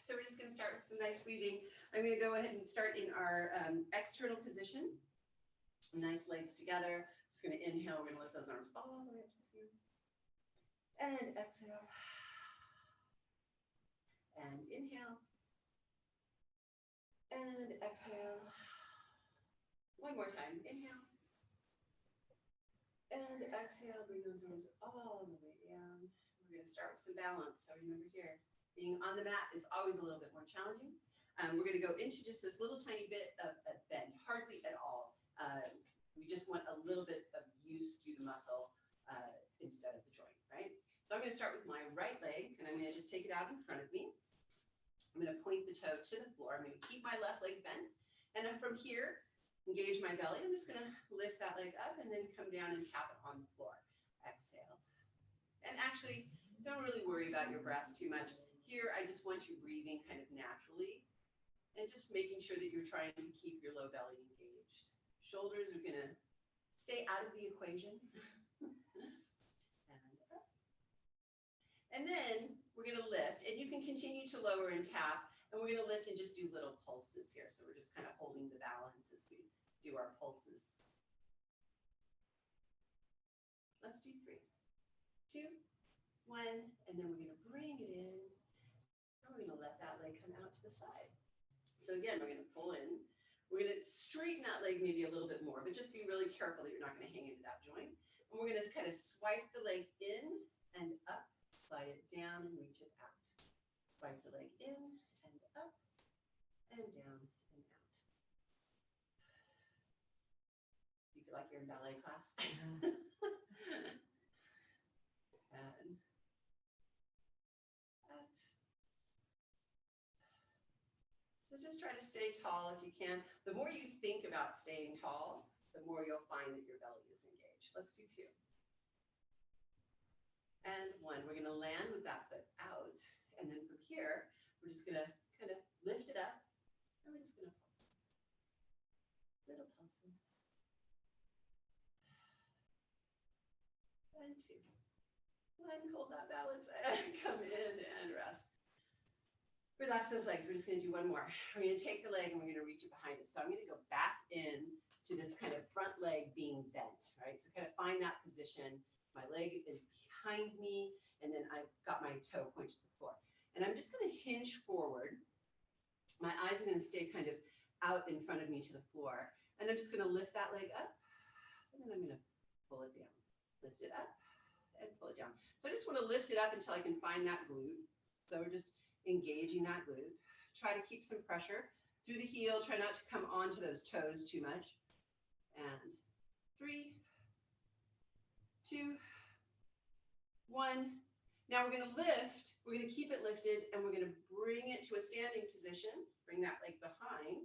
So we're just going to start with some nice breathing. I'm going to go ahead and start in our external position. Nice legs together. Just going to inhale. We're going to lift those arms all the way up to the ceiling. And exhale. And inhale. And exhale. One more time. Inhale. And exhale. Bring those arms all the way down. We're going to start with some balance. So remember here, being on the mat is always a little bit more challenging. We're going to go into just this little tiny bit of bend, hardly at all. We just want a little bit of use through the muscle instead of the joint, right? So I'm going to start with my right leg, and I'm going to just take it out in front of me. I'm going to point the toe to the floor. I'm going to keep my left leg bent. And then from here, engage my belly. I'm just going to lift that leg up and then come down and tap it on the floor. Exhale. And actually, don't really worry about your breath too much. Here, I just want you breathing kind of naturally and just making sure that you're trying to keep your low belly engaged. Shoulders are going to stay out of the equation. And up. And then we're going to lift, and you can continue to lower and tap, and we're going to lift and just do little pulses here. So we're just kind of holding the balance as we do our pulses. Let's do 3, 2, 1, and then we're going to bring it in. And we're going to let that leg come out to the side. So again, we're going to pull in. We're going to straighten that leg maybe a little bit more, but just be really careful that you're not going to hang into that joint. And we're going to kind of swipe the leg in and up, slide it down and reach it out. Swipe the leg in and up and down and out. You feel like you're in ballet class? And so just try to stay tall if you can. The more you think about staying tall, the more you'll find that your belly is engaged. Let's do 2. And 1. We're going to land with that foot out. And then from here, we're just going to kind of lift it up. And we're just going to pulse. Little pulses. And 2. 1. Hold that balance and come in and rest. Relax those legs. We're just going to do one more. We're going to take the leg and we're going to reach it behind us. So I'm going to go back in to this kind of front leg being bent, right? So kind of find that position. My leg is behind me, and then I've got my toe pointed to the floor. And I'm just going to hinge forward. My eyes are going to stay kind of out in front of me to the floor. And I'm just going to lift that leg up, and then I'm going to pull it down. Lift it up and pull it down. So I just want to lift it up until I can find that glute. So we're just engaging that glute. Try to keep some pressure through the heel. Try not to come onto those toes too much. And 3, 2, 1. Now we're going to lift. We're going to keep it lifted, and we're going to bring it to a standing position. Bring that leg behind,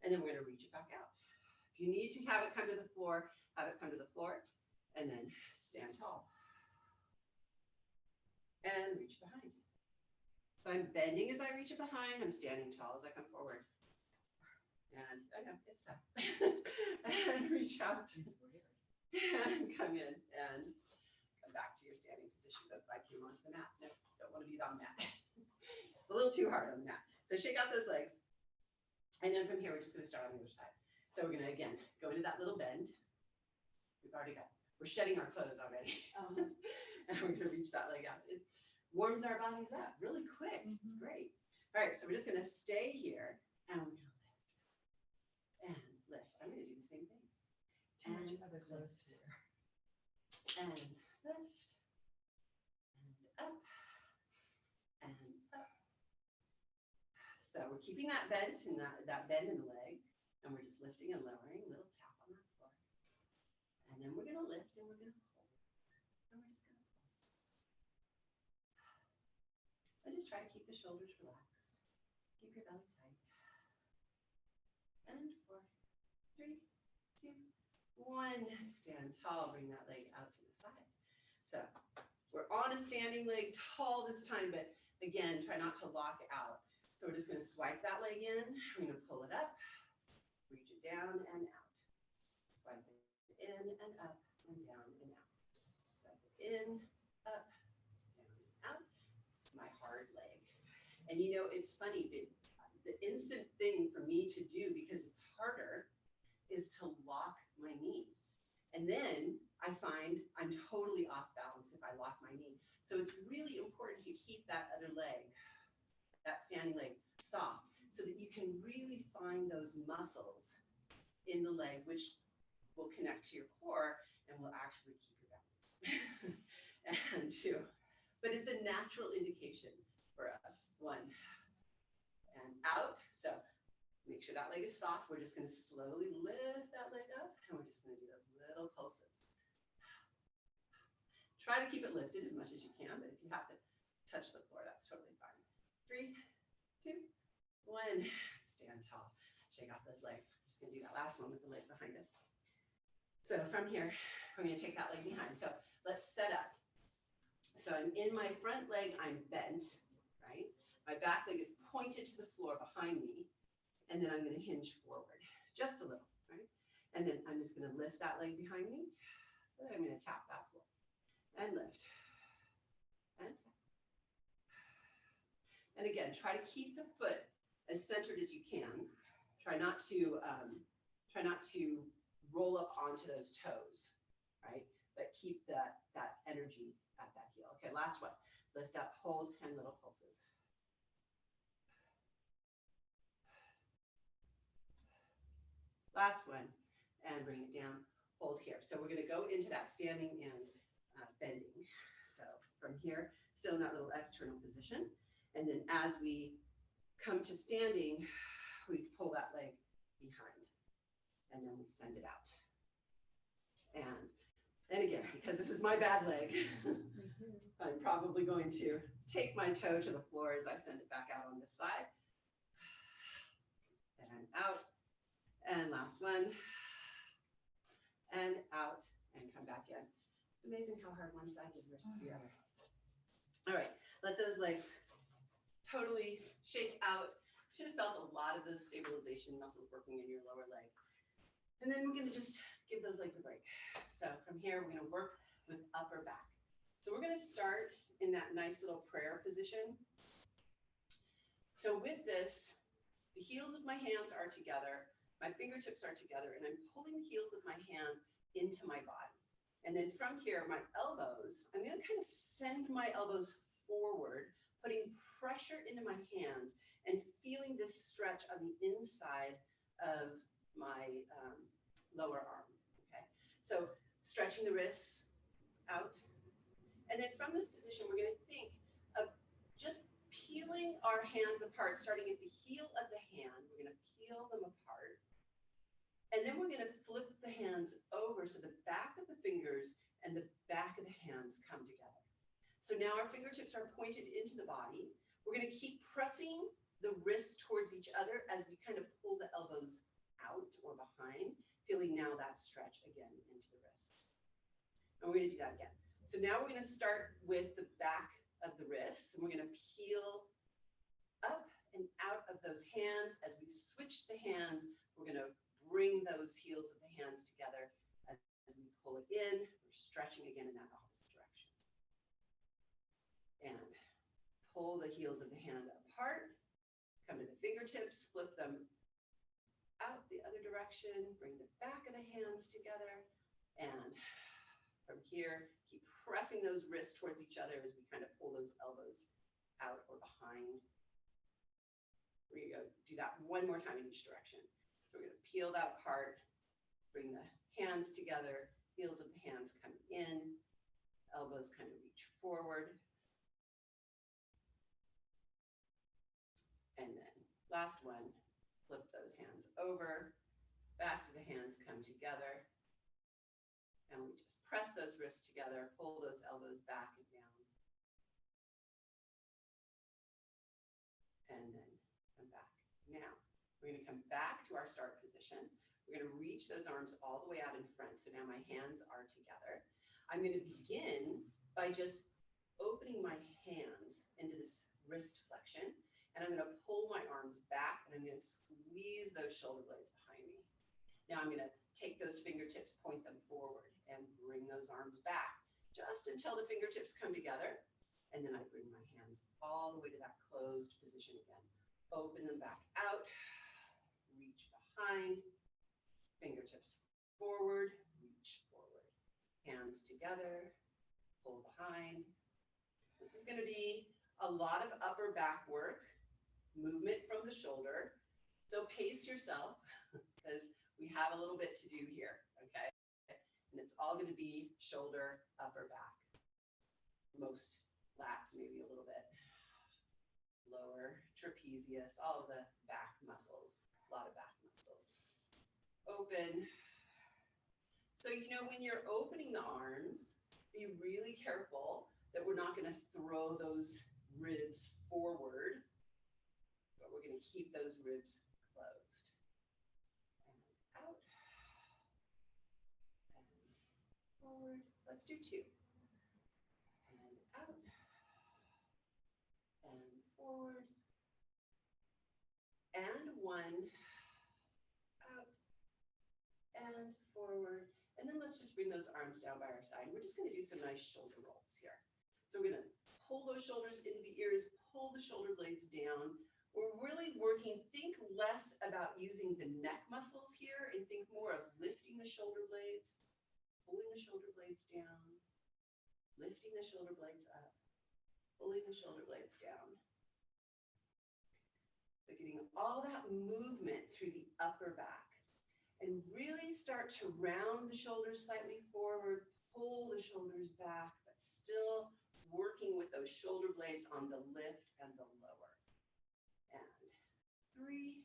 and then we're going to reach it back out. If you need to have it come to the floor, have it come to the floor, and then stand tall. And reach behind. So I'm bending as I reach it behind. I'm standing tall as I come forward. And I know, it's tough. And reach out. And come in and come back to your standing position. But I came onto the mat. No, don't want to be on the mat. It's a little too hard on the mat. So shake out those legs. And then from here, we're just going to start on the other side. So we're going to, again, go into that little bend. We're shedding our clothes already. And we're going to reach that leg out. It warms our bodies up really quick. It's great. All right, so we're just going to stay here, and we're going to lift and lift. I'm going to do the same thing. Too much other clothes to wear. And lift and up and up. So we're keeping that bent and that bend in the leg, and we're just lifting and lowering. A little tap on that floor. And then we're going to lift and we're going to hold. And we're just going to pulse. And just try to keep the shoulders relaxed. Keep your belly tight. And 4, 3, 2, 1. Stand tall. Bring that leg out to the side. So we're on a standing leg tall this time, but again, try not to lock out. So we're just going to swipe that leg in. We're going to pull it up, reach it down and out. Swipe it in and up and down and out. Swipe it in, up, down and out. This is my hard leg. And you know, it's funny, the instant thing for me to do, because it's harder, is to lock my knee. And then I find I'm totally off balance if I lock my knee. So it's really important to keep that other leg, that standing leg, soft, so that you can really find those muscles in the leg, which will connect to your core and will actually keep your balance. And two, but it's a natural indication for us. One, and out. So make sure that leg is soft. We're just going to slowly lift that leg up, and we're just going to do those little pulses. Try to keep it lifted as much as you can, but if you have to touch the floor, that's totally fine. 3, 2, 1. Stand tall. Shake off those legs. I'm just going to do that last one with the leg behind us. So from here, we're going to take that leg behind. So let's set up. So I'm in my front leg, I'm bent, right? My back leg is pointed to the floor behind me, and then I'm going to hinge forward just a little, right? And then I'm just going to lift that leg behind me, and I'm going to tap that floor and lift and tap. And again, try to keep the foot as centered as you can. Try not to roll up onto those toes, right? But keep that energy at that heel. Okay, last one. Lift up, hold, and little pulses. Last one, and bring it down, hold here. So we're going to go into that standing and bending. So from here, still in that little external position. And then as we come to standing, we pull that leg behind, and then we send it out. And again, because this is my bad leg, I'm probably going to take my toe to the floor as I send it back out on this side. And out. And last one. And out and come back in. It's amazing how hard one side is versus the other. All right, let those legs totally shake out. Should have felt a lot of those stabilization muscles working in your lower leg. And then we're going to just give those legs a break. So from here, we're going to work with upper back. So we're going to start in that nice little prayer position. So with this, the heels of my hands are together, my fingertips are together, and I'm pulling the heels of my hand into my body. And then from here, my elbows, I'm going to kind of send my elbows forward, putting pressure into my hands and feeling this stretch on the inside of my lower arm. Okay, so stretching the wrists out. And then from this position, we're going to think of just peeling our hands apart, starting at the heel of the hand. We're going to peel them apart. And then we're going to flip the hands over so the back of the fingers and the back of the hands come together. So now our fingertips are pointed into the body. We're going to keep pressing the wrists towards each other as we kind of pull the elbows out or behind, feeling now that stretch again into the wrist. And we're going to do that again. So now we're going to start with the back of the wrists, and we're going to peel up and out of those hands. As we switch the hands, we're going to bring those heels of the hands together. As we pull it in, we're stretching again in that opposite direction. And pull the heels of the hand apart, come to the fingertips, flip them out the other direction, bring the back of the hands together, and from here, keep pressing those wrists towards each other as we kind of pull those elbows out or behind. We're going to go do that one more time in each direction. So we're going to peel that apart, bring the hands together, heels of the hands come in, elbows kind of reach forward. And then last one, flip those hands over, backs of the hands come together. And we just press those wrists together, pull those elbows back and down. And then come back. Now, we're going to come back to our start position. We're going to reach those arms all the way out in front. So now my hands are together. I'm going to begin by just opening my hands into this wrist flexion. And I'm going to pull my arms back, and I'm going to squeeze those shoulder blades behind me. Now I'm going to take those fingertips, point them forward, and bring those arms back just until the fingertips come together. And then I bring my hands all the way to that closed position again. Open them back out, reach behind, fingertips forward, reach forward. Hands together, pull behind. This is going to be a lot of upper back work, movement from the shoulder. So pace yourself because we have a little bit to do here, okay? And it's all going to be shoulder, upper back. Most lats, maybe a little bit. Lower, trapezius, all of the back muscles, a lot of back muscles. Open. So, you know, when you're opening the arms, be really careful that we're not going to throw those ribs forward, but we're going to keep those ribs closed. And out. And forward. Let's do two. And out. And forward. And one. Out. And forward. And then let's just bring those arms down by our side. We're just going to do some nice shoulder rolls here. So we're going to pull those shoulders into the ears, pull the shoulder blades down. We're really working, think less about using the neck muscles here and think more of lifting the shoulder blades, pulling the shoulder blades down, lifting the shoulder blades up, pulling the shoulder blades down. So getting all that movement through the upper back. And really start to round the shoulders slightly forward, pull the shoulders back, but still working with those shoulder blades on the lift and the lower. And 3,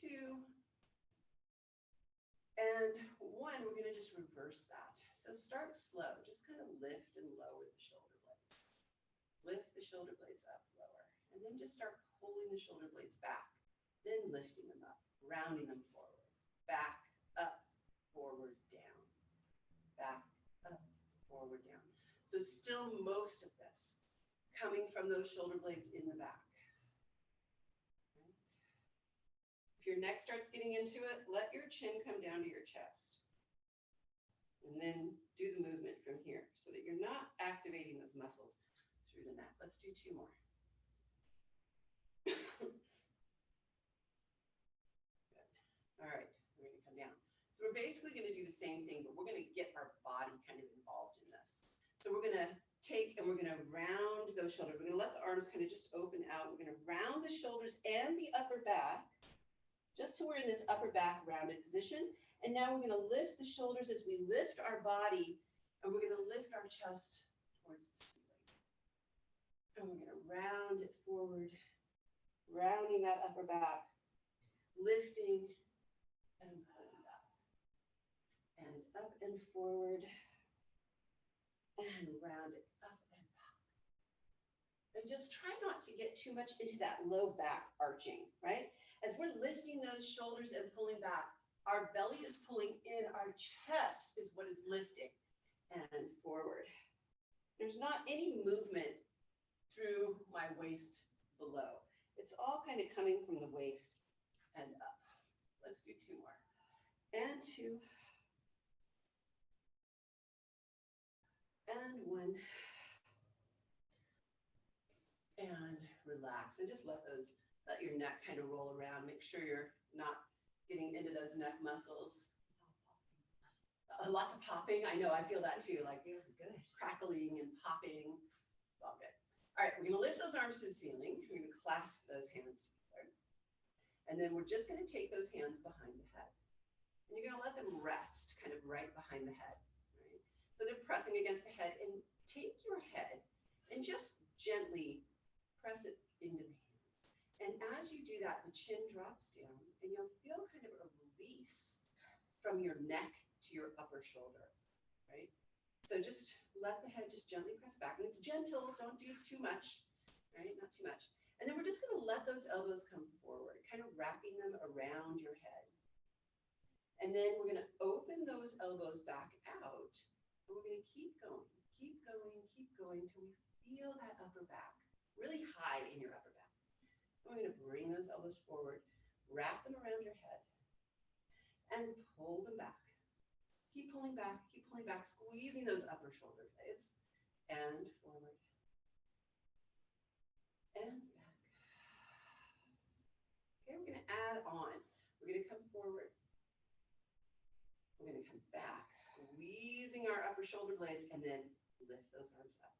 2, and 1. We're going to just reverse that. So start slow. Just kind of lift and lower the shoulder blades. Lift the shoulder blades up, lower. And then just start pulling the shoulder blades back. Then lifting them up, rounding them forward, back, up, forward, down, back, up, forward, down. So still most of this coming from those shoulder blades in the back. Okay. If your neck starts getting into it, let your chin come down to your chest. And then do the movement from here so that you're not activating those muscles through the neck. Let's do 2 more. All right, we're going to come down. So we're basically going to do the same thing, but we're going to get our body kind of involved in this. So we're going to take and we're going to round those shoulders. We're going to let the arms kind of just open out. We're going to round the shoulders and the upper back, just so we're in this upper back rounded position. And now we're going to lift the shoulders as we lift our body, and we're going to lift our chest towards the ceiling. And we're going to round it forward, rounding that upper back, lifting, and pulling up and forward, and round it up and back. And just try not to get too much into that low back arching, right? As we're lifting those shoulders and pulling back, our belly is pulling in, our chest is what is lifting, and forward. There's not any movement through my waist below. It's all kind of coming from the waist and up. Let's do 2 more. And 2. And 1. And relax. And just let your neck kind of roll around. Make sure you're not getting into those neck muscles. Lots of popping. I know, I feel that too. Like it was good. Crackling and popping. It's all good. All right, we're going to lift those arms to the ceiling. We're going to clasp those hands together. And then we're just going to take those hands behind the head. And you're going to let them rest kind of right behind the head. Right? So they're pressing against the head. And take your head and just gently press it into the hands. And as you do that, the chin drops down. And you'll feel kind of a release from your neck to your upper shoulder. Right? So just let the head just gently press back. And it's gentle. Don't do too much. Right? Not too much. And then we're just going to let those elbows come forward, kind of wrapping them around your head. And then we're going to open those elbows back out. And we're going to keep going till we feel that upper back really high in your upper back. And we're going to bring those elbows forward, wrap them around your head, and pull them back. Keep pulling back, keep pulling back, squeezing those upper shoulder blades, and forward, and back. Okay, we're gonna add on. We're gonna come forward. We're gonna come back, squeezing our upper shoulder blades, and then lift those arms up.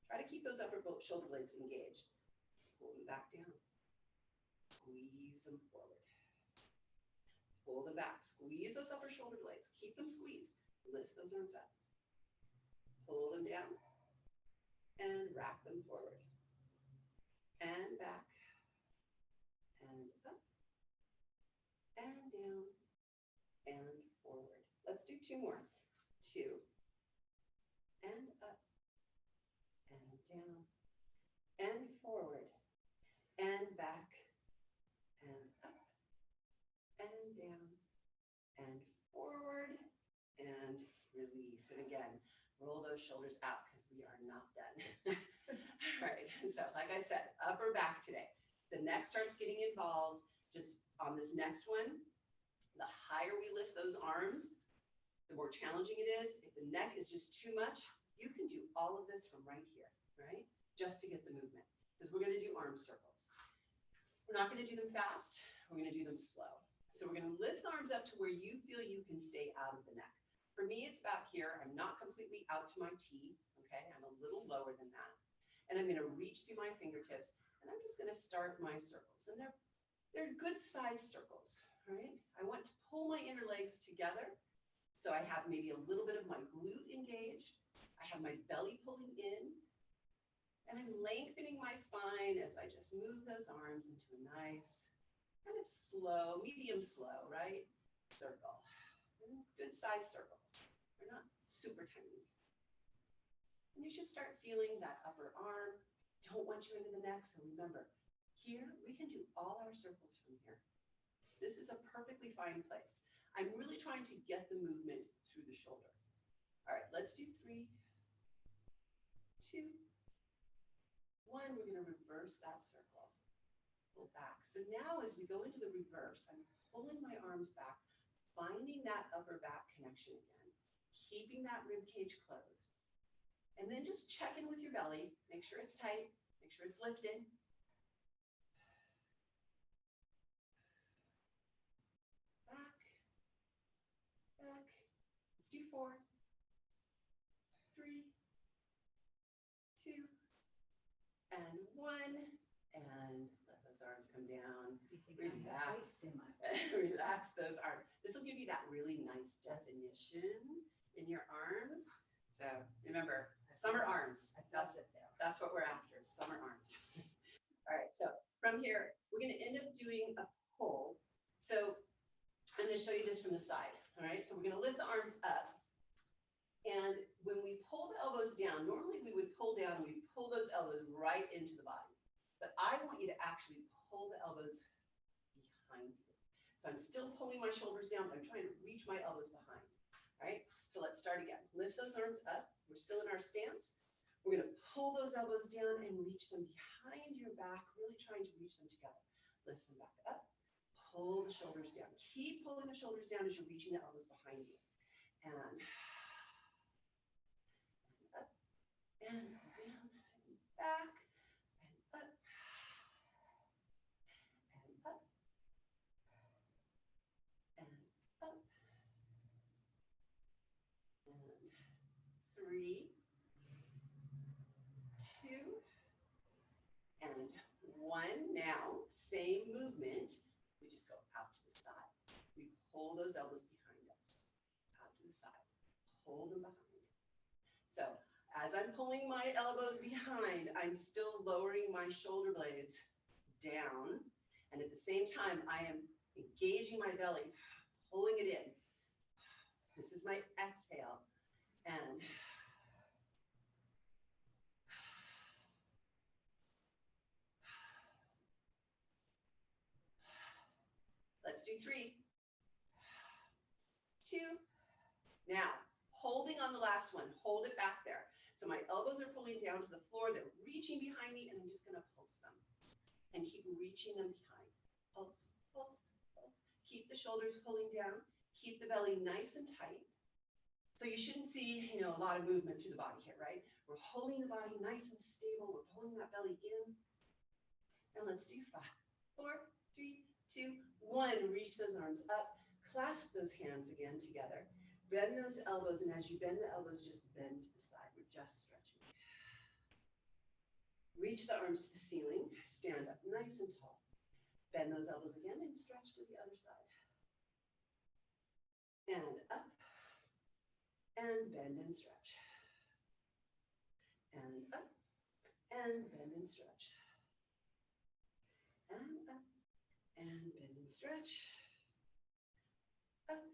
Try to keep those upper shoulder blades engaged. Pull them back down. Squeeze them forward. Pull them back. Squeeze those upper shoulder blades. Keep them squeezed. Lift those arms up. Pull them down. And wrap them forward. And back. And up. And down. And forward. Let's do two more. 2. And up. And down. And forward. And back. And up. And down. And forward. And release. And again, roll those shoulders out because we are not done. All right. So like I said, upper back today. The neck starts getting involved just on this next one. The higher we lift those arms, the more challenging it is. If the neck is just too much, you can do all of this from right here, right? Just to get the movement. Because we're going to do arm circles. We're not going to do them fast. We're going to do them slow. So we're going to lift the arms up to where you feel you can stay out of the neck. For me, it's back here. I'm not completely out to my T, okay? I'm a little lower than that. And I'm going to reach through my fingertips, and I'm just going to start my circles. And they're good sized circles, right? I want to pull my inner legs together. So I have maybe a little bit of my glute engaged. I have my belly pulling in. And I'm lengthening my spine as I just move those arms into a nice, kind of slow, medium slow, right? Circle. Good size circle. They're not super tiny. And you should start feeling that upper arm. Don't want you into the neck. So remember, here we can do all our circles from here. This is a perfectly fine place. I'm really trying to get the movement through the shoulder. All right, let's do 3, 2, 1. We're going to reverse that circle. Pull back. So now as we go into the reverse, I'm pulling my arms back, finding that upper back connection again, keeping that rib cage closed. And then just check in with your belly. Make sure it's tight. Make sure it's lifted. Back. Back. Let's do 4, 3, 2, and 1. And let those arms come down. Relax. Relax those arms. This will give you that really nice definition in your arms. So remember, summer arms. That's what we're after, summer arms. All right, so from here, we're going to end up doing a pull. So I'm going to show you this from the side. All right, so we're going to lift the arms up. And when we pull the elbows down, normally we would pull down and we pull those elbows right into the body. But I want you to actually pull the elbows behind you. So I'm still pulling my shoulders down, but I'm trying to reach my elbows behind. All right, so let's start again. Lift those arms up. We're still in our stance. We're going to pull those elbows down and reach them behind your back, really trying to reach them together. Lift them back up. Pull the shoulders down. Keep pulling the shoulders down as you're reaching the elbows behind you. And up, and down, and back, and up, and up, and up, and 3, 2, and 1. Now, same movement. We just go out to the side. We pull those elbows behind us. Out to the side. Pull them behind. So as I'm pulling my elbows behind, I'm still lowering my shoulder blades down. And at the same time, I am engaging my belly, pulling it in. This is my exhale. And let's do 3, 2. Now, holding on the last one, hold it back there. So my elbows are pulling down to the floor, they're reaching behind me, and I'm just gonna pulse them. And keep reaching them behind. Pulse, pulse, pulse. Keep the shoulders pulling down. Keep the belly nice and tight. So you shouldn't see, a lot of movement through the body here, right? We're holding the body nice and stable. We're pulling that belly in. And let's do 5, 4, 3, 2, 1. Reach those arms up. Clasp those hands again together. Bend those elbows, and as you bend the elbows, just bend to the side. We're just stretching. Reach the arms to the ceiling. Stand up nice and tall. Bend those elbows again and stretch to the other side. And up. And bend and stretch. And up. And bend and stretch. And up. And bend and stretch. Up.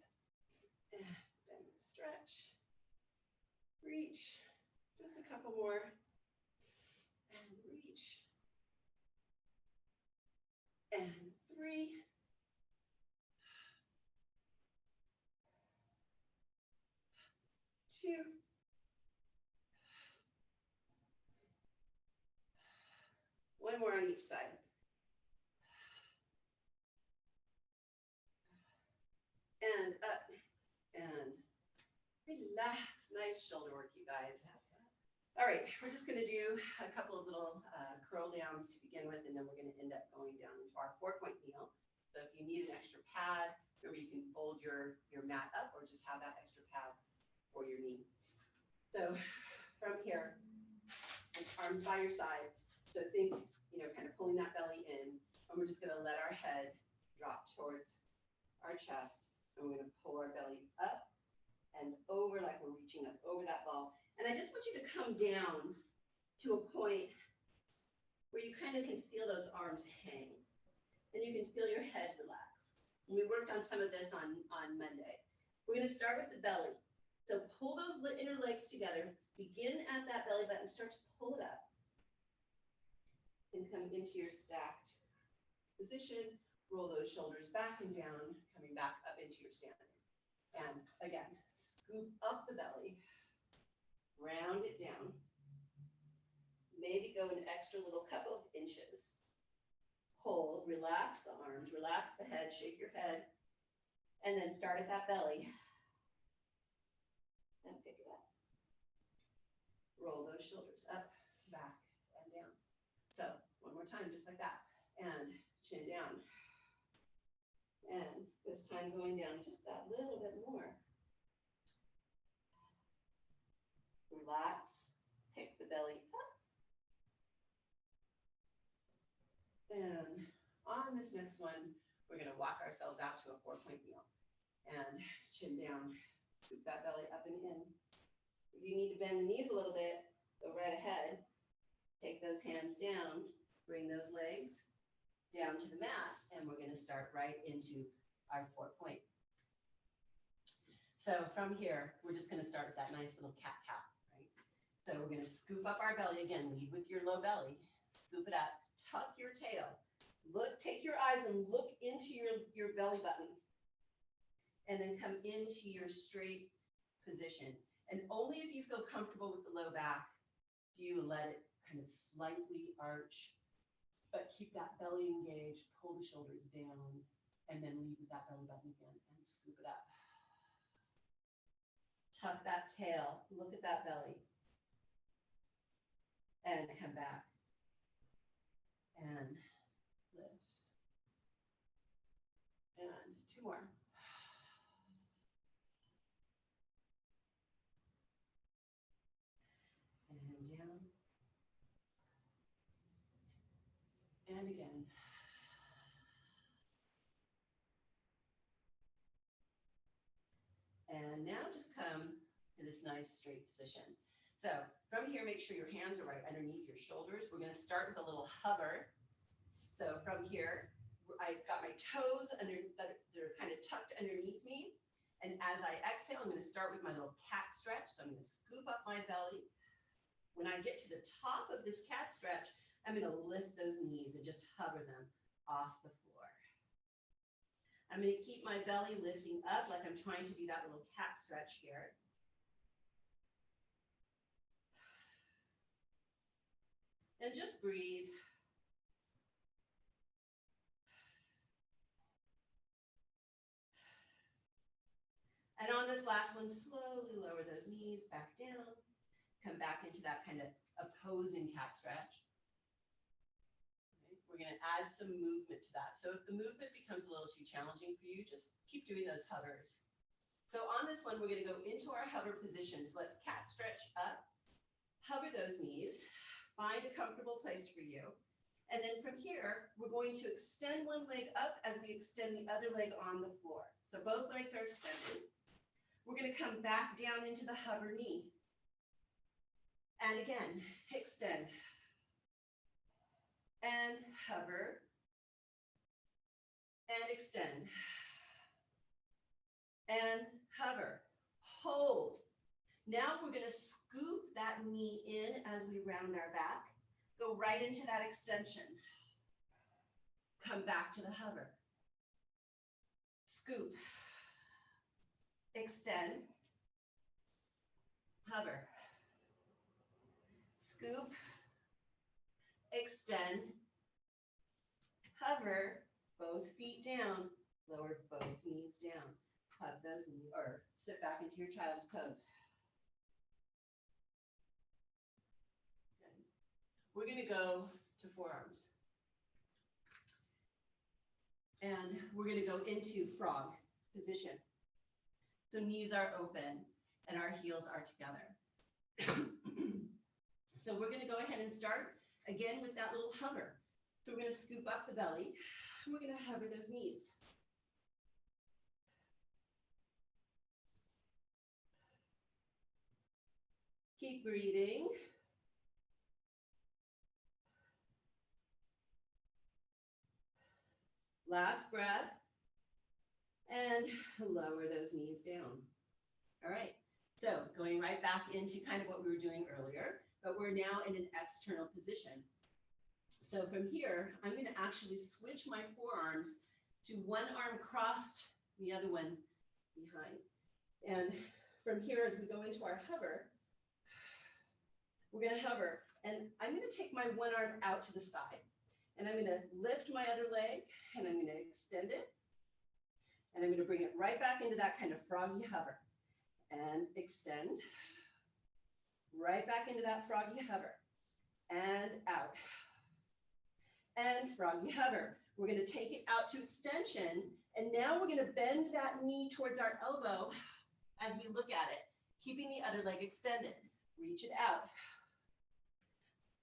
And bend and stretch. Reach. Just a couple more. And reach. And 3. 2. 1 more on each side. And up. And relax. Nice shoulder work, you guys. All right, we're just going to do a couple of little curl downs to begin with, and then we're going to end up going down into our 4-point kneel. So if you need an extra pad, remember you can fold your mat up or just have that extra pad for your knee. So from here, arms by your side. So think, kind of pulling that belly in, and we're just going to let our head drop towards our chest, and we're going to pull our belly up and over like we're reaching up over that ball. And I just want you to come down to a point where you kind of can feel those arms hang, and you can feel your head relax. And we worked on some of this on Monday. We're going to start with the belly. So pull those inner legs together, begin at that belly button, start to pull it up, and come into your stacked position. Roll those shoulders back and down, coming back up into your standing. And again, scoop up the belly, round it down, maybe go an extra little couple of inches. Hold, relax the arms, relax the head, shake your head, and then start at that belly and pick it up. Roll those shoulders up, back, and down. So one more time, just like that, and chin down. And this time going down just that little bit more. Relax, pick the belly up. And on this next one, we're going to walk ourselves out to a 4-point kneel. And chin down, scoop that belly up and in. If you need to bend the knees a little bit, go right ahead. Take those hands down, bring those legs down to the mat, and we're going to start right into our 4-point. So from here, we're just going to start with that nice little cat-cow, right? So we're going to scoop up our belly. Again, lead with your low belly. Scoop it up. Tuck your tail. Look, take your eyes and look into your belly button. And then come into your straight position. And only if you feel comfortable with the low back do you let it kind of slightly arch, but keep that belly engaged, pull the shoulders down, and then lead with that belly button again and scoop it up. Tuck that tail, look at that belly, and come back. And lift. And 2 more. And down. And again. And now just come to this nice straight position. So from here, make sure your hands are right underneath your shoulders. We're going to start with a little hover. So from here, I got my toes they're kind of tucked underneath me. And as I exhale, I'm going to start with my little cat stretch. So I'm going to scoop up my belly. When I get to the top of this cat stretch, I'm going to lift those knees and just hover them off the floor. I'm going to keep my belly lifting up like I'm trying to do that little cat stretch here. And just breathe. And on this last one, slowly lower those knees back down. Come back into that kind of opposing cat stretch. Okay. We're going to add some movement to that. So if the movement becomes a little too challenging for you, just keep doing those hovers. So on this one, we're going to go into our hover positions. Let's cat stretch up, hover those knees, find a comfortable place for you. And then from here, we're going to extend one leg up as we extend the other leg on the floor. So both legs are extended. We're going to come back down into the hover knee. And again, extend. And hover. And extend. And hover. Hold. Now we're going to scoop that knee in as we round our back. Go right into that extension. Come back to the hover. Scoop. Extend. Hover. Scoop. Extend. Hover. Both feet down. Lower both knees down. Hug those knees or sit back into your child's pose. We're going to go to forearms. And we're going to go into frog position. So knees are open and our heels are together. So we're going to go ahead and start again with that little hover. So we're going to scoop up the belly. And we're going to hover those knees. Keep breathing. Last breath. And lower those knees down. All right. So going right back into kind of what we were doing earlier, but we're now in an external position. So from here, I'm going to actually switch my forearms to one arm crossed, the other one behind. And from here, as we go into our hover, we're going to hover. And I'm going to take my one arm out to the side. And I'm going to lift my other leg, and I'm going to extend it. And I'm going to bring it right back into that kind of froggy hover. And extend. Right back into that froggy hover. And out. And froggy hover. We're going to take it out to extension. And now we're going to bend that knee towards our elbow as we look at it, keeping the other leg extended. Reach it out.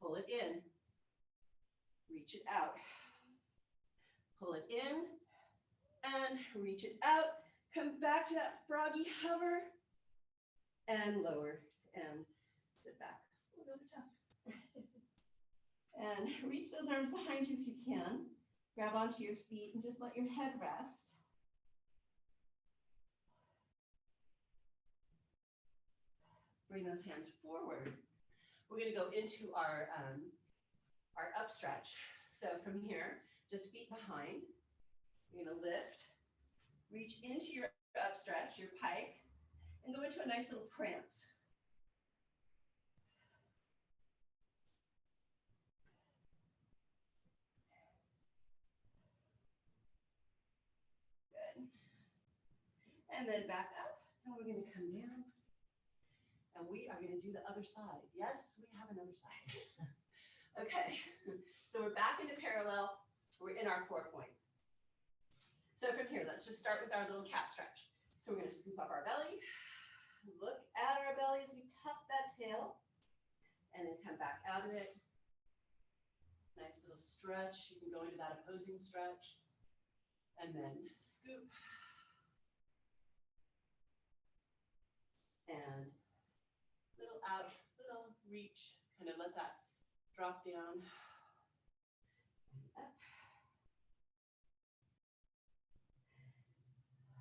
Pull it in. Reach it out. Pull it in. And reach it out. Come back to that froggy hover. And lower. And sit back. Oh, those are tough. And reach those arms behind you if you can. Grab onto your feet and just let your head rest. Bring those hands forward. We're going to go into our up stretch. So from here, just feet behind. You're going to lift, reach into your up stretch, your pike, and go into a nice little prance. Good. And then back up, and we're going to come down. And we are going to do the other side. Yes, we have another side. Okay, so we're back into parallel. We're in our 4-point. So from here, let's just start with our little cat stretch. So we're going to scoop up our belly, look at our belly as we tuck that tail, and then come back out of it. Nice little stretch. You can go into that opposing stretch, and then scoop. And little out, little reach, kind of let that drop down. And up.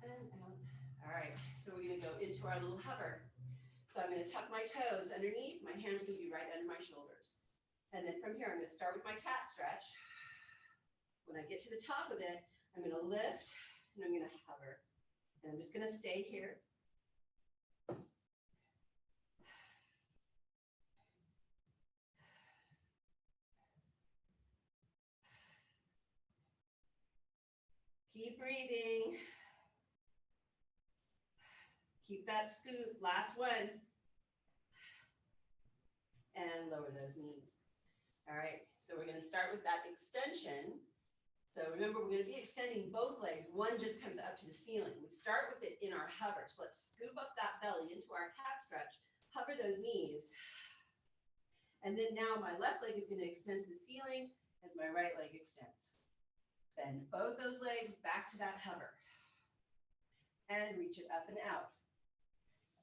And out. All right, so we're going to go into our little hover. So I'm going to tuck my toes underneath. My hands are going to be right under my shoulders. And then from here, I'm going to start with my cat stretch. When I get to the top of it, I'm going to lift and I'm going to hover. And I'm just going to stay here. Keep breathing. Keep that scoop. Last one. And lower those knees. All right, so we're going to start with that extension. So remember, we're going to be extending both legs. One just comes up to the ceiling. We start with it in our hover. So let's scoop up that belly into our cat stretch. Hover those knees. And then now my left leg is going to extend to the ceiling as my right leg extends. Bend both those legs back to that hover. And reach it up and out.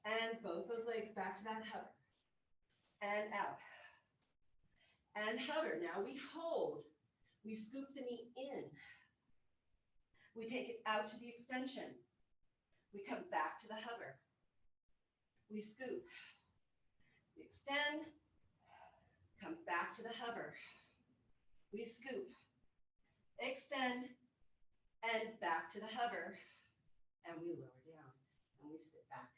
And both those legs back to that hover. And out. And hover. Now we hold. We scoop the knee in. We take it out to the extension. We come back to the hover. We scoop. We extend. Come back to the hover. We scoop. Extend. And back to the hover. And we lower down. And we sit back.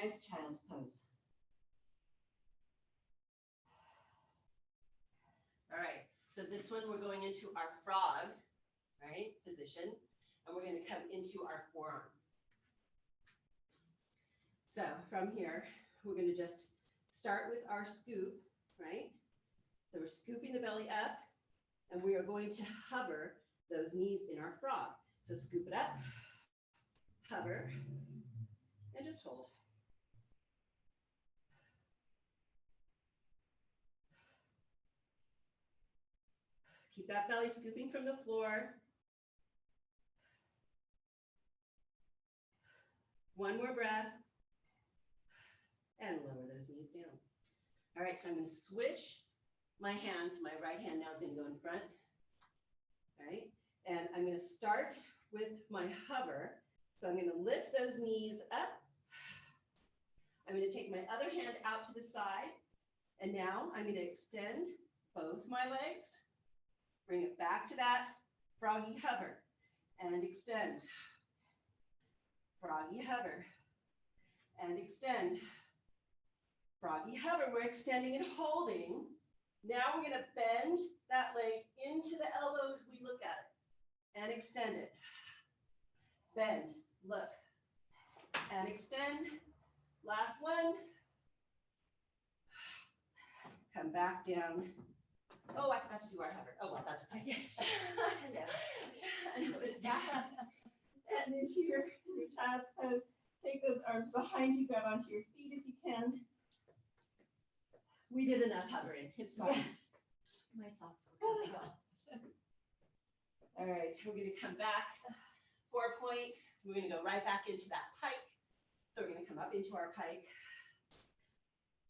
Nice child's pose. All right. So this one, we're going into our frog, right, position, and we're going to come into our forearm. So from here, we're going to just start with our scoop, right? So we're scooping the belly up, and we are going to hover those knees in our frog. So scoop it up, hover, and just hold. Keep that belly scooping from the floor. One more breath. And lower those knees down. All right, so I'm going to switch my hands. My right hand now is going to go in front. All right, and I'm going to start with my hover. So I'm going to lift those knees up. I'm going to take my other hand out to the side. And now I'm going to extend both my legs. Bring it back to that froggy hover and extend. Froggy hover and extend. Froggy hover, we're extending and holding. Now we're going to bend that leg into the elbow as we look at it and extend it. Bend, look, and extend. Last one. Come back down. Oh, I forgot to do our hover. Oh, well, that's okay. And sit down. And into your child's pose. Take those arms behind you. Grab onto your feet if you can. We did enough hovering. It's fine. My socks were coming off. All right, we're going to come back. 4 point. We're going to go right back into that pike. So we're going to come up into our pike.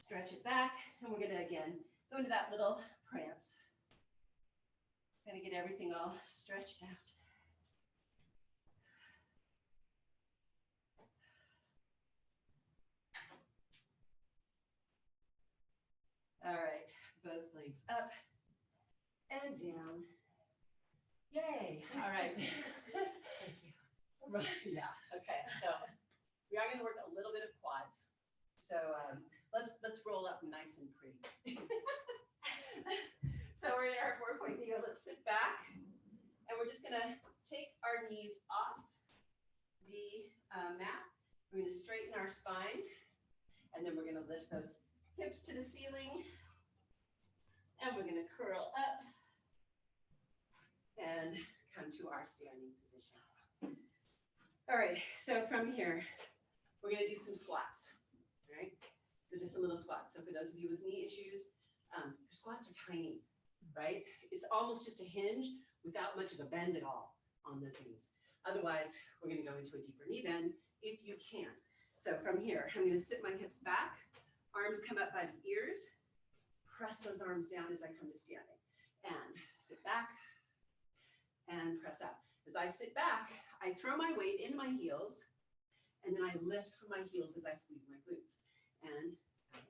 Stretch it back. And we're going to, again, go into that little prance. Got to get everything all stretched out. All right, both legs up and down. Yay. All right. Thank you. Right, yeah, okay. So we are going to work a little bit of quads. So let's roll up nice and pretty. So we're in our 4 point deal. Let's sit back, and we're just going to take our knees off the mat. We're going to straighten our spine, and then we're going to lift those hips to the ceiling, and we're going to curl up and come to our standing position. All right, so from here, we're going to do some squats, all right? So just a little squat. So for those of you with knee issues, your squats are tiny, right? It's almost just a hinge without much of a bend at all on those knees. Otherwise, we're going to go into a deeper knee bend if you can. So from here, I'm going to sit my hips back, arms come up by the ears, press those arms down as I come to standing, and sit back and press up. As I sit back, I throw my weight into my heels, and then I lift from my heels as I squeeze my glutes. And out.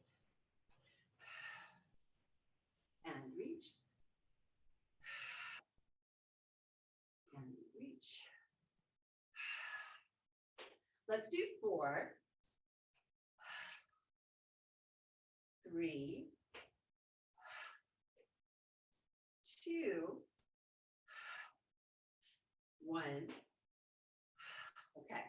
And reach. And reach. Let's do 4, 3, 2, 1. Okay.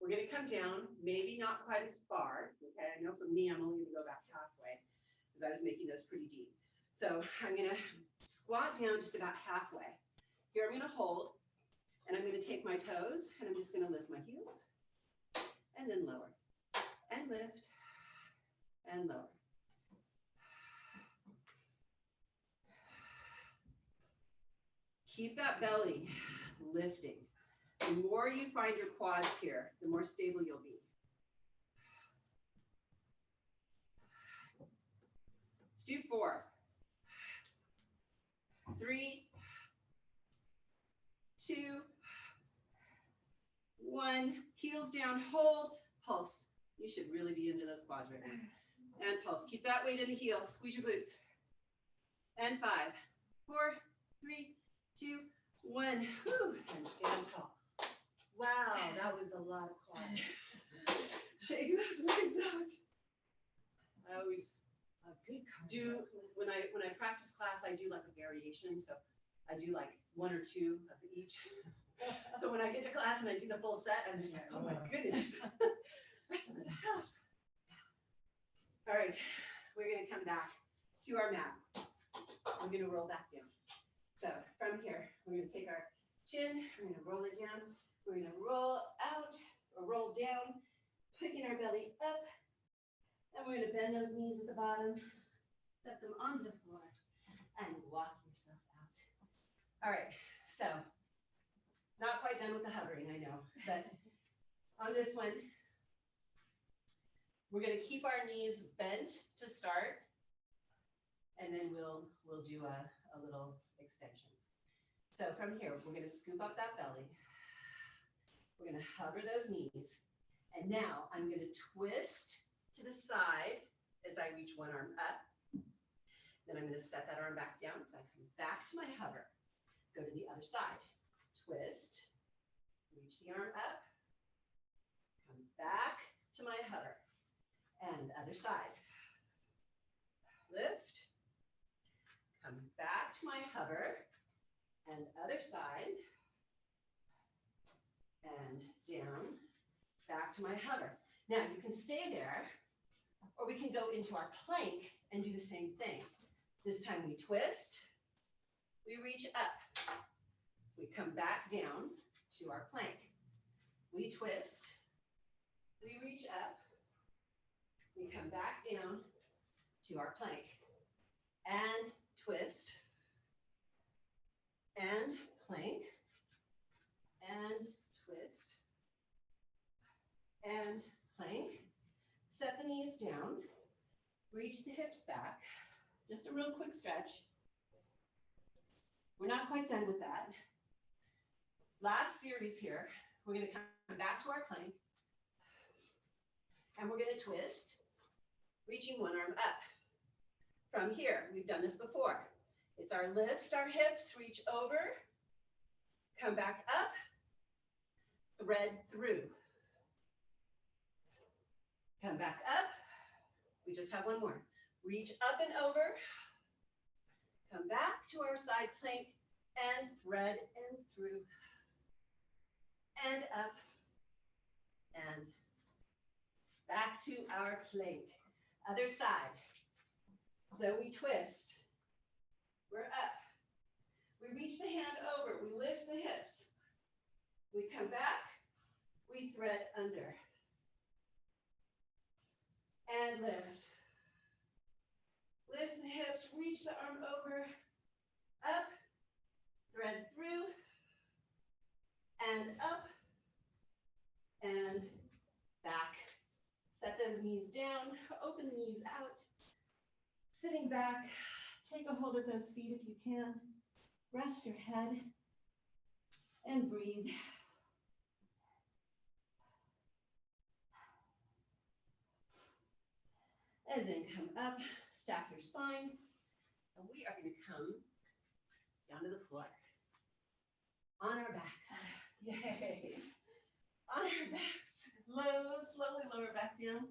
We're gonna come down, maybe not quite as far, okay? I know for me, I'm only gonna go about halfway, because I was making those pretty deep. So I'm gonna squat down just about halfway. Here I'm gonna hold, and I'm gonna take my toes, and I'm just gonna lift my heels, and then lower, and lift, and lower. Keep that belly lifting. The more you find your quads here, the more stable you'll be. Let's do 4, 3, 2, 1. Heels down, hold, pulse. You should really be into those quads right now. And pulse. Keep that weight in the heel. Squeeze your glutes. And 5, 4, 3, 2, 1. Whew. And stand tall. Wow, that was a lot of quads. Shake those legs out. I always do, when I practice class, I do like a variation. So I do like 1 or 2 of each. So when I get to class and I do the full set, I'm just like, oh my goodness, that's a little tough. All right, we're gonna come back to our mat. We're gonna roll back down. So from here, we're gonna take our chin, we're gonna roll it down. We're gonna roll out or roll down, picking our belly up, and we're gonna bend those knees at the bottom, set them onto the floor, and walk yourself out. All right, so not quite done with the hovering, I know, but on this one, we're gonna keep our knees bent to start, and then we'll do a little extension. So from here, we're gonna scoop up that belly. We're gonna hover those knees. And now I'm gonna twist to the side as I reach one arm up. Then I'm gonna set that arm back down. So I come back to my hover, go to the other side, twist, reach the arm up, come back to my hover, and other side. Lift, come back to my hover, and other side, and down, back to my hover. Now you can stay there, or we can go into our plank and do the same thing. This time we twist, we reach up, we come back down to our plank. We twist, we reach up, we come back down to our plank, and twist, and plank, and twist, and plank. Set the knees down, reach the hips back. Just a real quick stretch. We're not quite done with that. Last series here, we're gonna come back to our plank, and we're gonna twist, reaching one arm up. From here, we've done this before. It's our lift, our hips, reach over, come back up, thread through. Come back up. We just have one more. Reach up and over, come back to our side plank, and thread and through, and up, and back to our plank. Other side. So we twist, we're up. We reach the hand over, we lift the hips. We come back, we thread under. And lift. Lift the hips, reach the arm over, up, thread through, and up, and back. Set those knees down, open the knees out. Sitting back, take a hold of those feet if you can. Rest your head and breathe. And then come up, stack your spine, and we are going to come down to the floor. On our backs. Yay. On our backs. Slowly lower back down.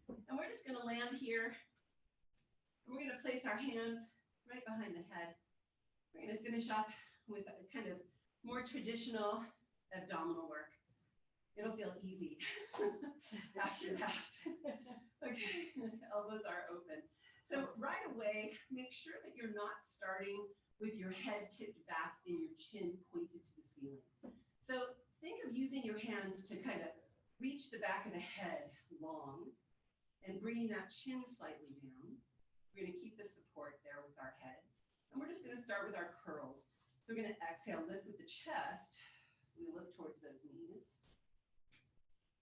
And we're just going to land here. We're going to place our hands right behind the head. We're going to finish up with a kind of more traditional abdominal work. It'll feel easy after that. Okay, elbows are open. So right away, make sure that you're not starting with your head tipped back and your chin pointed to the ceiling. So think of using your hands to kind of reach the back of the head long and bringing that chin slightly down. We're going to keep the support there with our head. And we're just going to start with our curls. So we're going to exhale, lift with the chest. So we look towards those knees.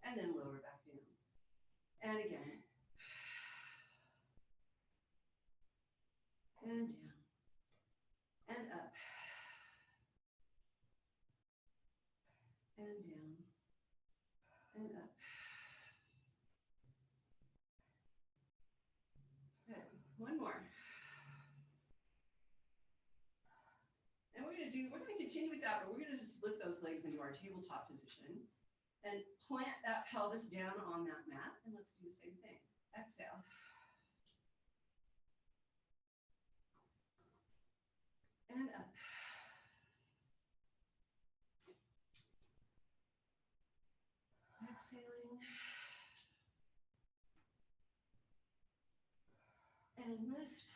And then lower back down. And again. And down. And up. And down. And up. Good. One more. And we're going to continue with that, but we're going to just lift those legs into our tabletop position and plant that pelvis down on that mat. And let's do the same thing. Exhale. And up. Exhaling. And lift.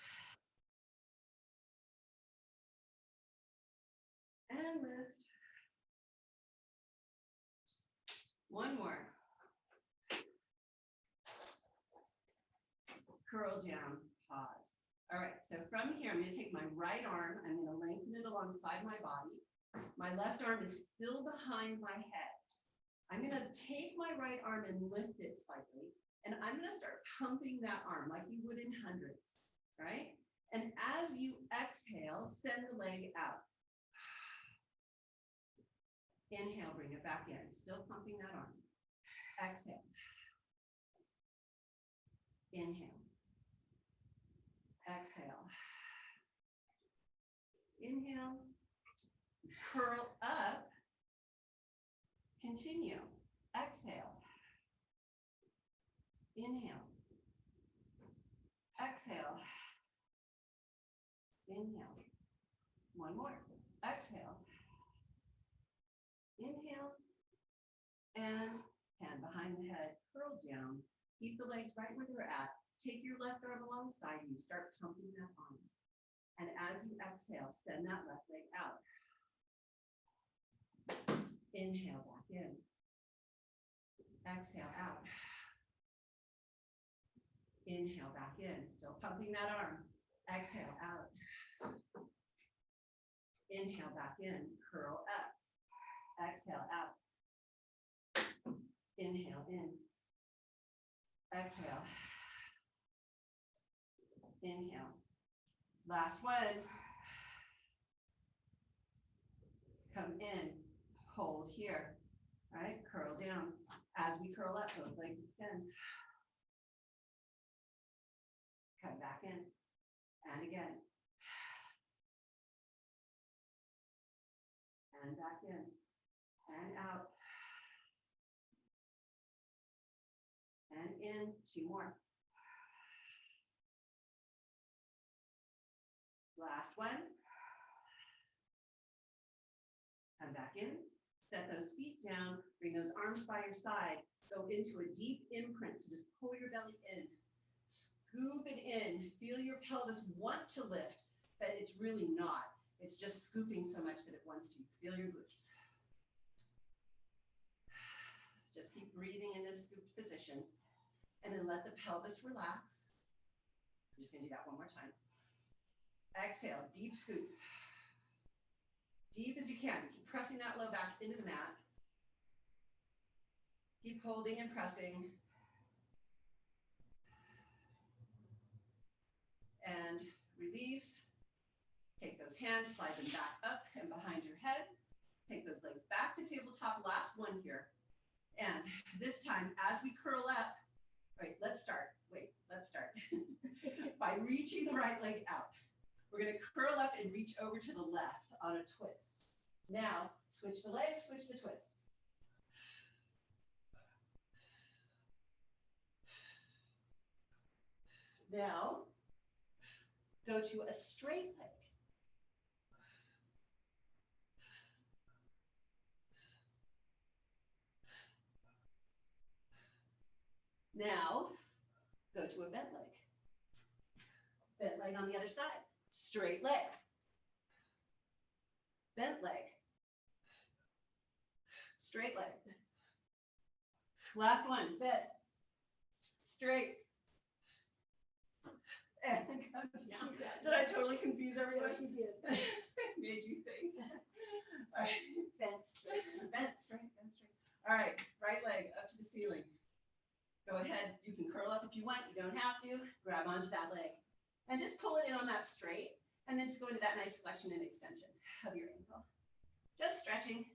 And lift. One more. Curl down, pause. All right, so from here, I'm going to take my right arm, I'm going to lengthen it alongside my body. My left arm is still behind my head. I'm going to take my right arm and lift it slightly, and I'm going to start pumping that arm like you would in hundreds, right? And as you exhale, send the leg out. Inhale, bring it back in, still pumping that arm. Exhale. Inhale. Exhale. Inhale. Curl up. Continue. Exhale. Inhale. Exhale. Inhale. One more. Exhale. Inhale. And hand behind the head. Curl down. Keep the legs right where they're at. Take your left arm alongside you. Start pumping that arm. And as you exhale, send that left leg out. Inhale back in. Exhale out. Inhale back in. Still pumping that arm. Exhale out. Inhale back in. Curl up. Exhale out. Inhale in. Exhale. Inhale. Last one. Come in. Hold here. All right. Curl down. As we curl up, both legs extend. Come back in. And again. And back in. And out. And in. Two more. Last one. Come back in. Set those feet down. Bring those arms by your side. Go into a deep imprint. So just pull your belly in. Scoop it in. Feel your pelvis want to lift, but it's really not. It's just scooping so much that it wants to. Feel your glutes. Just keep breathing in this scooped position. And then let the pelvis relax. I'm just going to do that one more time. Exhale, deep scoop. Deep as you can. Keep pressing that low back into the mat. Keep holding and pressing. And release. Take those hands, slide them back up and behind your head. Take those legs back to tabletop. Last one here. And this time, as we curl up, wait, let's start. By reaching the right leg out. We're going to curl up and reach over to the left on a twist. Now, switch the legs, switch the twist. Now, go to a straight leg. Now, go to a bent leg. Bent leg on the other side. Straight leg. Bent leg. Straight leg. Last one, bent. Straight. And come down. Did I totally confuse everybody? Yes, you did. Made you think. All right, bent straight, bent straight, bent straight. All right, right leg up to the ceiling. Go ahead, you can curl up if you want, you don't have to. Grab onto that leg. And just pull it in on that straight, and then just go into that nice flexion and extension of your ankle. Just stretching.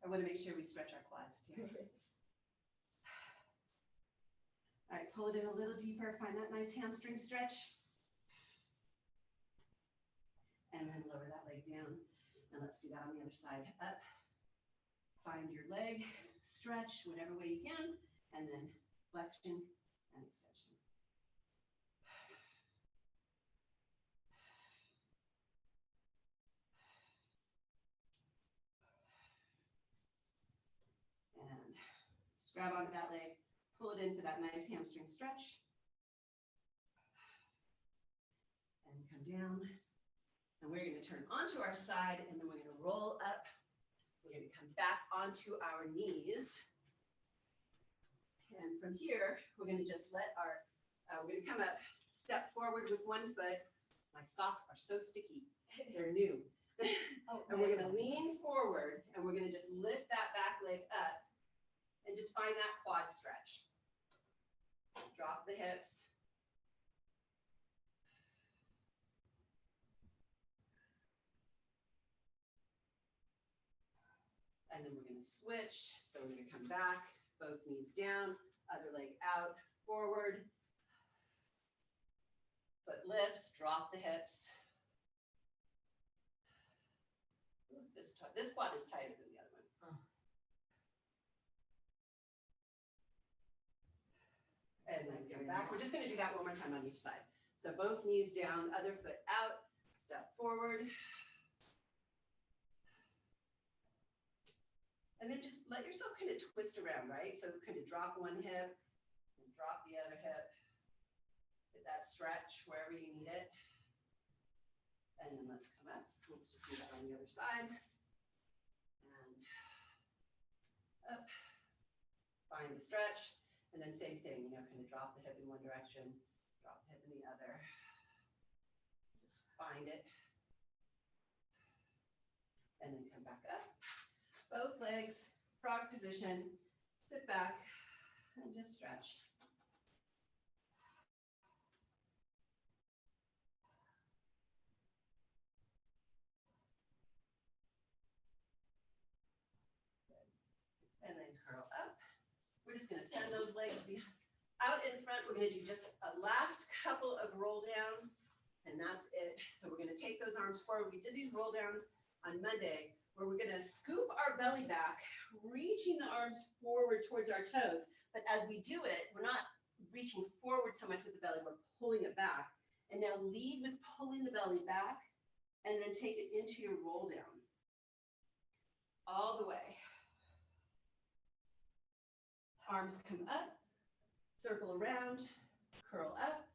I want to make sure we stretch our quads too. All right, pull it in a little deeper, find that nice hamstring stretch. And then lower that leg down. And let's do that on the other side. Up, find your leg, stretch whatever way you can, and then flexion and extension. And just grab onto that leg, pull it in for that nice hamstring stretch. And come down. And we're going to turn onto our side, and then we're going to roll up. We're going to come back onto our knees. And from here, we're going to just let our, we're going to come up, step forward with one foot. My socks are so sticky. They're new. Oh, And we're going to lean forward, and we're going to just lift that back leg up and just find that quad stretch. Drop the hips. And then we're going to switch. So we're going to come back, both knees down, other leg out, forward. Foot lifts, drop the hips. Ooh, this quad is tighter than the other one. Oh. And then come back. We're just going to do that one more time on each side. So both knees down, other foot out, step forward. And then just let yourself kind of twist around, right? So kind of drop one hip and drop the other hip. Get that stretch wherever you need it. And then let's come up. Let's just do that on the other side. And up. Find the stretch. And then same thing, kind of drop the hip in one direction, drop the hip in the other. Just find it. And then come back up. Both legs, frog position, sit back, and just stretch. And then curl up. We're just going to send those legs out in front. We're going to do just a last couple of roll downs, and that's it. So we're going to take those arms forward. We did these roll downs on Monday, where we're going to scoop our belly back, reaching the arms forward towards our toes. But as we do it, we're not reaching forward so much with the belly, we're pulling it back. And now lead with pulling the belly back, and then take it into your roll down. All the way. Arms come up, circle around, curl up.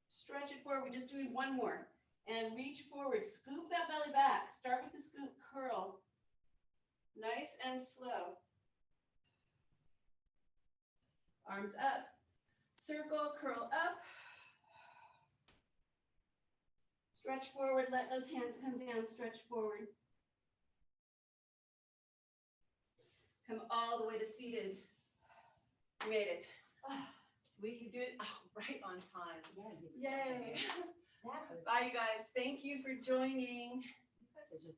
Stretch it forward, we're just doing one more. And reach forward, scoop that belly back. Start with the scoop, curl. Nice and slow. Arms up, circle, curl up. Stretch forward, let those hands come down, stretch forward. Come all the way to seated. We made it. We can do it right on time. Yeah, Yay. that was, Bye, you guys. Thank you for joining. you guys are just